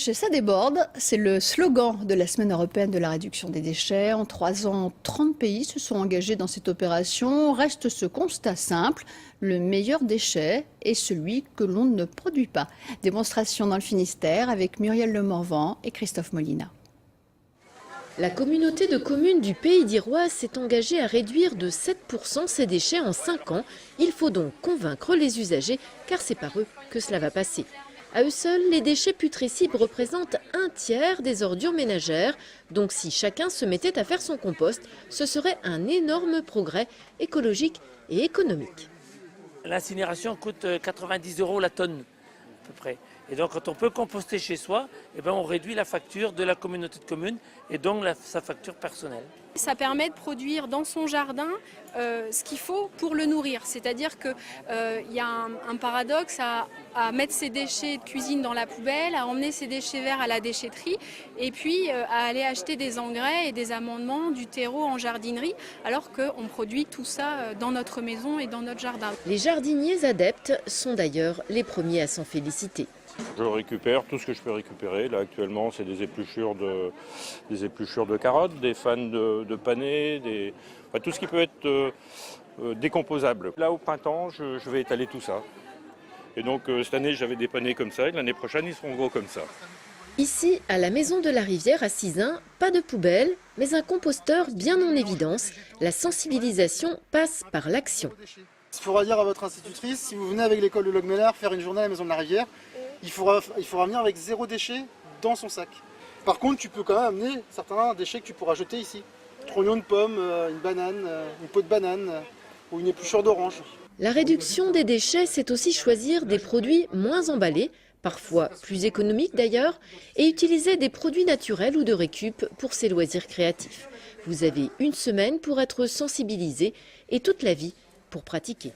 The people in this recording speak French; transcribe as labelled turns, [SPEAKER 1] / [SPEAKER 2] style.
[SPEAKER 1] déchets, ça déborde. C'est le slogan de la Semaine européenne de la réduction des déchets. En 3 ans, 30 pays se sont engagés dans cette opération. Reste ce constat simple, le meilleur déchet est celui que l'on ne produit pas. Démonstration dans le Finistère avec Muriel Lemorvan et Christophe Molina.
[SPEAKER 2] La communauté de communes du Pays d'Iroise s'est engagée à réduire de 7% ses déchets en 5 ans. Il faut donc convaincre les usagers, car c'est par eux que cela va passer. À eux seuls, les déchets putrescibles représentent 1/3 des ordures ménagères. Donc si chacun se mettait à faire son compost, ce serait un énorme progrès écologique et économique.
[SPEAKER 3] L'incinération coûte 90 € la tonne, à peu près. Et donc quand on peut composter chez soi, on réduit la facture de la communauté de communes et donc sa facture personnelle.
[SPEAKER 4] Ça permet de produire dans son jardin ce qu'il faut pour le nourrir. C'est-à-dire qu'il y a un paradoxe à mettre ses déchets de cuisine dans la poubelle, à emmener ses déchets verts à la déchetterie et puis à aller acheter des engrais et des amendements du terreau en jardinerie alors qu'on produit tout ça dans notre maison et dans notre jardin.
[SPEAKER 2] Les jardiniers adeptes sont d'ailleurs les premiers à s'en féliciter.
[SPEAKER 5] Je récupère tout ce que je peux récupérer. Là actuellement c'est des épluchures de carottes, des fans de panais, tout ce qui peut être décomposable. Là au printemps je vais étaler tout ça. Et donc cette année j'avais des panais comme ça et l'année prochaine ils seront gros comme ça.
[SPEAKER 2] Ici, à la Maison de la Rivière à Sizun, pas de poubelle, mais un composteur bien en évidence. La sensibilisation passe par l'action.
[SPEAKER 6] Il faudra dire à votre institutrice, si vous venez avec l'école de Logmeller faire une journée à la Maison de la Rivière, il faudra venir avec 0 déchet dans son sac. Par contre, tu peux quand même amener certains déchets que tu pourras jeter ici. Trognon de pomme, une banane, une peau de banane ou une épluchure d'orange.
[SPEAKER 2] La réduction des déchets, c'est aussi choisir des produits moins emballés, parfois plus économiques d'ailleurs, et utiliser des produits naturels ou de récup pour ses loisirs créatifs. Vous avez 1 semaine pour être sensibilisé et toute la vie pour pratiquer.